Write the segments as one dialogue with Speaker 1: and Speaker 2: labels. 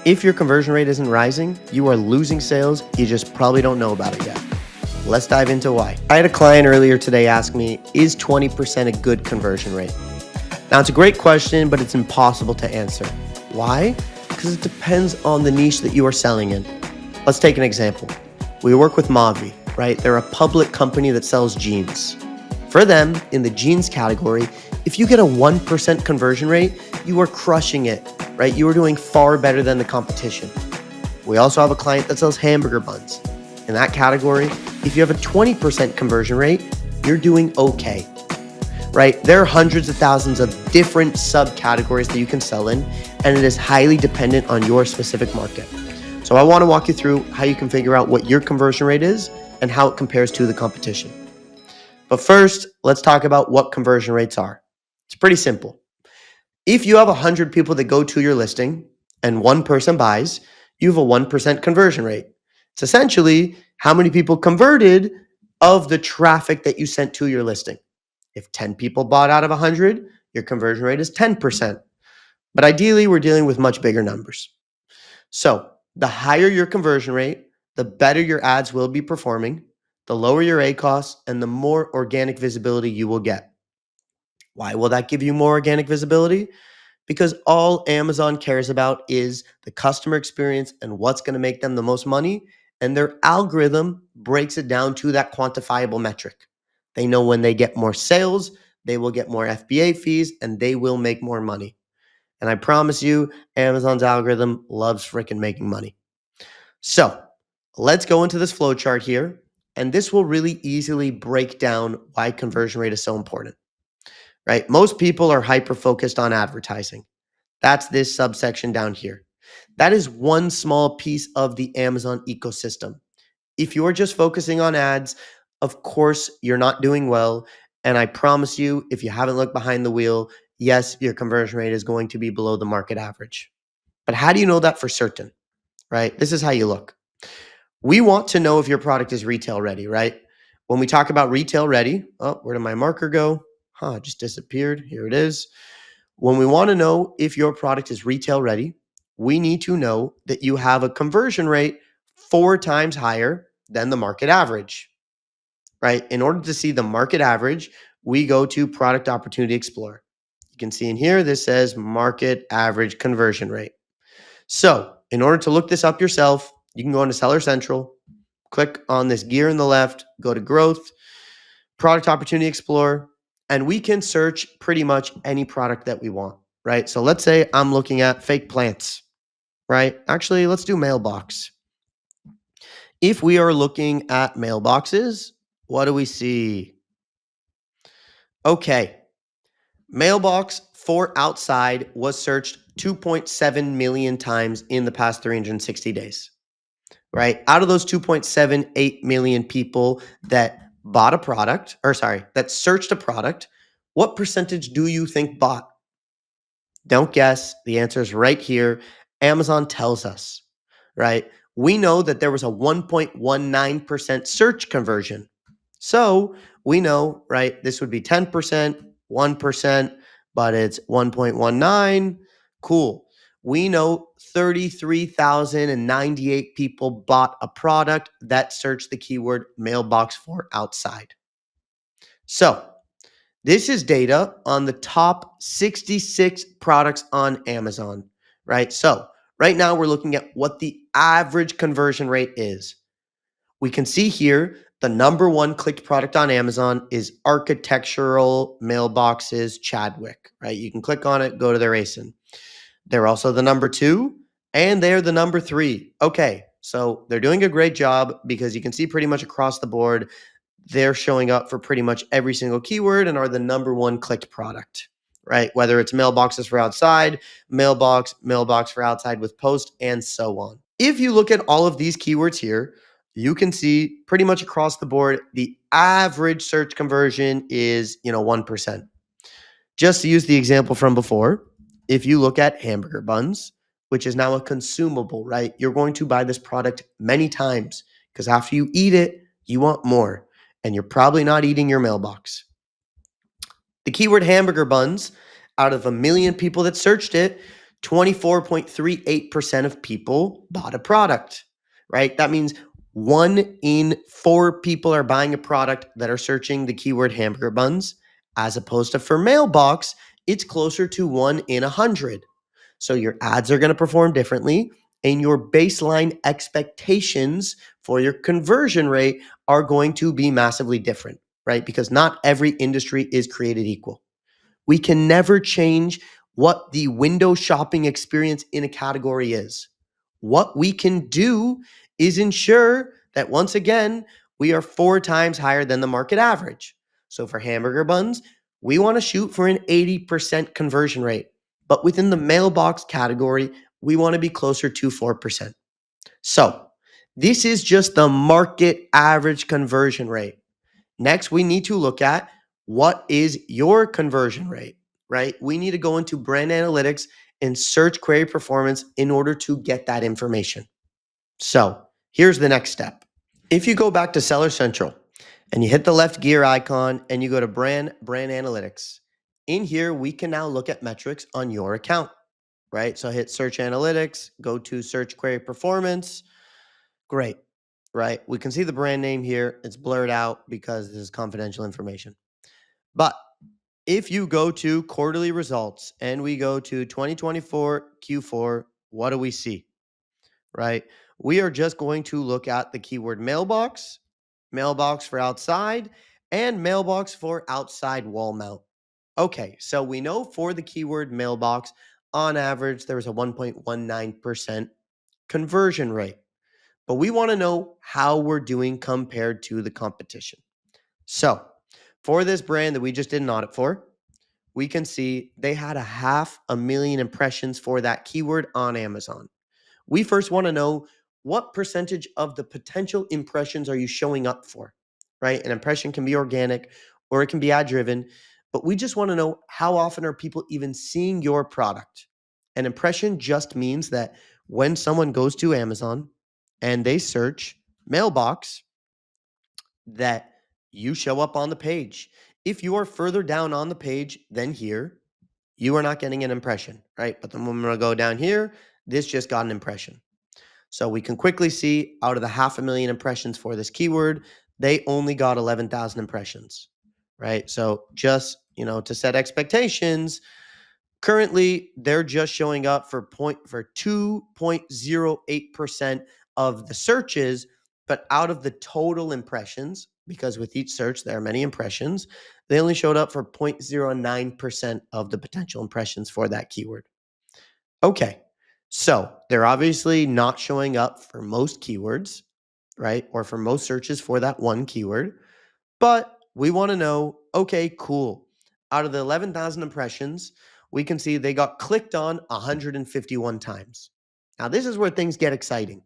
Speaker 1: If your conversion rate isn't rising, you are losing sales, you just probably don't know about it yet. Let's dive into why. I had a client earlier today ask me, is 20% a good conversion rate? Now, it's a great question, but it's impossible to answer. Why? Because it depends on the niche that you are selling in. Let's take an example. We work with Mavi, right? They're a public company that sells jeans. For them, in the jeans category, if you get a 1% conversion rate, you are crushing it, right? You are doing far better than the competition. We also have a client that sells hamburger buns. In that category, if you have a 20% conversion rate, you're doing okay, right? There are hundreds of thousands of different subcategories that you can sell in, and it is highly dependent on your specific market. So I want to walk you through how you can figure out what your conversion rate is and how it compares to the competition. But first, let's talk about what conversion rates are. It's pretty simple. If you have 100 people that go to your listing and one person buys, you have a 1% conversion rate. It's essentially how many people converted of the traffic that you sent to your listing. If 10 people bought out of 100, your conversion rate is 10%. But ideally, we're dealing with much bigger numbers. So the higher your conversion rate, the better your ads will be performing, the lower your A costs, and the more organic visibility you will get. Why will that give you more organic visibility? Because all Amazon cares about is the customer experience and what's going to make them the most money. And their algorithm breaks it down to that quantifiable metric. They know when they get more sales, they will get more FBA fees and they will make more money. And I promise you, Amazon's algorithm loves freaking making money. So let's go into this flow chart here. And this will really easily break down why conversion rate is so important, right? Most people are hyper-focused on advertising. That's this subsection down here. That is one small piece of the Amazon ecosystem. If you're just focusing on ads, of course, you're not doing well. And I promise you, if you haven't looked behind the wheel, yes, your conversion rate is going to be below the market average. But how do you know that for certain, right? This is how you look. We want to know if your product is retail ready, right? When we talk about retail ready, oh, where did my marker go? It just disappeared. Here it is. When we want to know if your product is retail ready, we need to know that you have a conversion rate 4 times higher than the market average, right? In order to see the market average, we go to Product Opportunity Explorer. You can see in here, this says market average conversion rate. So in order to look this up yourself, you can go into Seller Central, click on this gear on the left, go to Growth, Product Opportunity Explorer, and we can search pretty much any product that we want, right? So let's say I'm looking at fake plants, right? Actually, let's do mailbox. If we are looking at mailboxes, what do we see? Okay, mailbox for outside was searched 2.7 million times in the past 360 days, right? Out of those 2.78 million people that bought a product, that searched a product, what percentage do you think bought? Don't guess. The answer is right here. Amazon tells us, right? We know that there was a 1.19% search conversion. So we know, right, this would be 10%, 1%, but it's 1.19. Cool. We know 33,098 people bought a product that searched the keyword mailbox for outside. So this is data on the top 66 products on Amazon, right? So right now we're looking at what the average conversion rate is. We can see here the number one clicked product on Amazon is architectural mailboxes Chadwick, right? You can click on it, go to their ASIN. They're also the number 2 and they're the number 3. Okay, so they're doing a great job because you can see pretty much across the board, they're showing up for pretty much every single keyword and are the number 1 clicked product, right? Whether it's mailboxes for outside, mailbox for outside with post, and so on. If you look at all of these keywords here, you can see pretty much across the board, the average search conversion is, 1%. Just to use the example from before, if you look at hamburger buns, which is now a consumable, right? You're going to buy this product many times because after you eat it, you want more. And you're probably not eating your mailbox. The keyword hamburger buns, out of 1 million people that searched it, 24.38% of people bought a product, right? That means 1 in 4 people are buying a product that are searching the keyword hamburger buns, as opposed to for mailbox, it's closer to 1 in 100. So your ads are going to perform differently, and your baseline expectations for your conversion rate are going to be massively different, right? Because not every industry is created equal. We can never change what the window shopping experience in a category is. What we can do is ensure that once again, we are 4 times higher than the market average. So for hamburger buns, we want to shoot for an 80% conversion rate. But within the mailbox category, we want to be closer to 4%. So this is just the market average conversion rate. Next, we need to look at what is your conversion rate, right? We need to go into brand analytics and search query performance in order to get that information. So here's the next step. If you go back to Seller Central and you hit the left gear icon and you go to brand analytics, in here, we can now look at metrics on your account, right? So hit search analytics, go to search query performance. Great, right? We can see the brand name here. It's blurred out because this is confidential information. But if you go to quarterly results and we go to 2024 Q4, what do we see, right? We are just going to look at the keyword mailbox, mailbox for outside, and mailbox for outside wall mount. Okay, so we know for the keyword mailbox, on average, there was a 1.19% conversion rate. But we want to know how we're doing compared to the competition. So for this brand that we just did an audit for, we can see they had 500,000 impressions for that keyword on Amazon. We first want to know what percentage of the potential impressions are you showing up for, right? An impression can be organic or it can be ad driven, but we just want to know how often are people even seeing your product. An impression just means that when someone goes to Amazon and they search mailbox, that you show up on the page. If you are further down on the page than here, you are not getting an impression, right? But the moment I go down here, this just got an impression. So we can quickly see out of the 500,000 impressions for this keyword, they only got 11,000 impressions, right? So just, to set expectations, currently they're just showing up for 2.08% of the searches, but out of the total impressions, because with each search there are many impressions, they only showed up for 0.09% of the potential impressions for that keyword. Okay, so they're obviously not showing up for most keywords, right? Or for most searches for that one keyword. But we want to know, okay, cool. Out of the 11,000 impressions, we can see they got clicked on 151 times. Now, this is where things get exciting,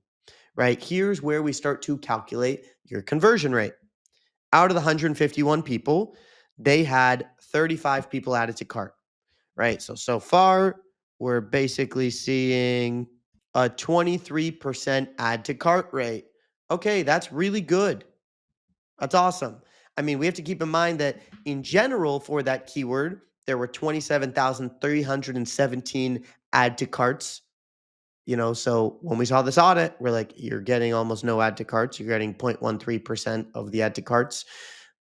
Speaker 1: right? Here's where we start to calculate your conversion rate. Out of the 151 people, they had 35 people added to cart, right? So far, we're basically seeing a 23% add to cart rate. Okay, that's really good. That's awesome. I mean, we have to keep in mind that in general for that keyword, there were 27,317 add to carts. So when we saw this audit, we're like, you're getting almost no add to carts. You're getting 0.13% of the add to carts.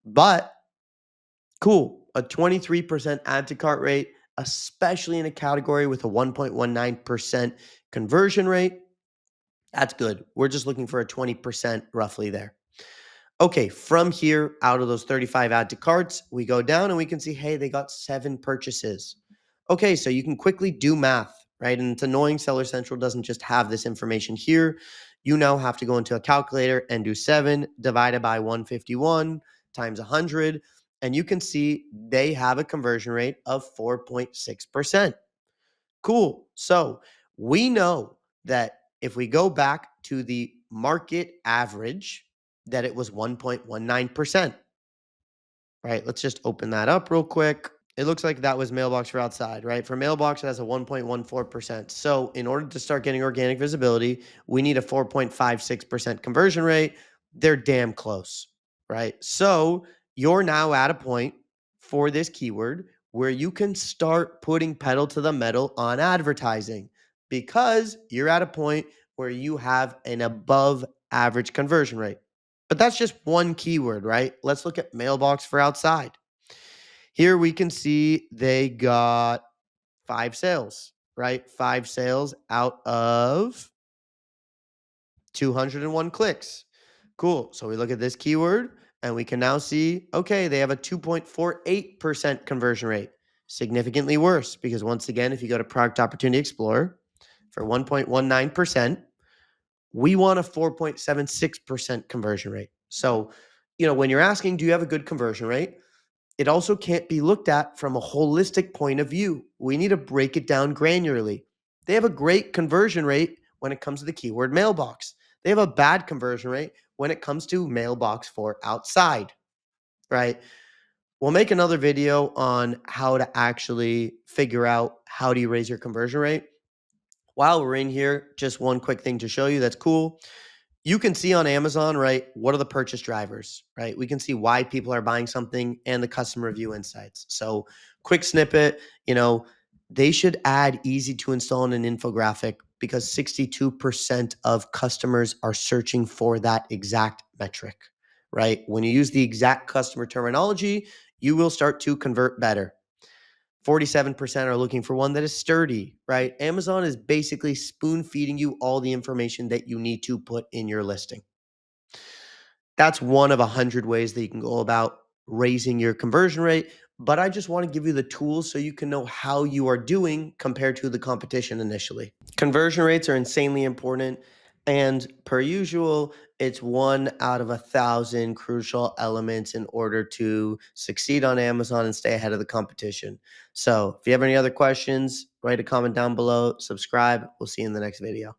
Speaker 1: But cool, a 23% add to cart rate, especially in a category with a 1.19% conversion rate. That's good. We're just looking for a 20% roughly there. Okay, from here, out of those 35 add to carts, we go down and we can see, hey, they got 7 purchases. Okay, so you can quickly do math, right? And it's annoying Seller Central doesn't just have this information here. You now have to go into a calculator and do 7 divided by 151 times 100. And you can see they have a conversion rate of 4.6%. Cool. So we know that if we go back to the market average, that it was 1.19%. Right? Let's just open that up real quick. It looks like that was mailbox for outside, right? For mailbox, it has a 1.14%. So in order to start getting organic visibility, we need a 4.56% conversion rate. They're damn close, right? So you're now at a point for this keyword where you can start putting pedal to the metal on advertising because you're at a point where you have an above average conversion rate. But that's just one keyword, right? Let's look at mailbox for outside. Here we can see they got 5 sales, right? 5 sales out of 201 clicks. Cool. So we look at this keyword and we can now see, okay, they have a 2.48% conversion rate. Significantly worse because once again, if you go to Product Opportunity Explorer for 1.19%, we want a 4.76% conversion rate. So, when you're asking, do you have a good conversion rate? It also can't be looked at from a holistic point of view. We need to break it down granularly. They have a great conversion rate when it comes to the keyword mailbox. They have a bad conversion rate when it comes to mailbox for outside, right? We'll make another video on how to actually figure out how do you raise your conversion rate. While we're in here, just one quick thing to show you that's cool. You can see on Amazon, right, what are the purchase drivers, right? We can see why people are buying something and the customer review insights. So, quick snippet, they should add easy to install in an infographic because 62% of customers are searching for that exact metric, right? When you use the exact customer terminology, you will start to convert better. 47% are looking for one that is sturdy, right? Amazon is basically spoon feeding you all the information that you need to put in your listing. That's one of 100 ways that you can go about raising your conversion rate. But I just want to give you the tools so you can know how you are doing compared to the competition initially. Conversion rates are insanely important. And per usual, it's 1 out of 1,000 crucial elements in order to succeed on Amazon and stay ahead of the competition. So if you have any other questions, write a comment down below, subscribe. We'll see you in the next video.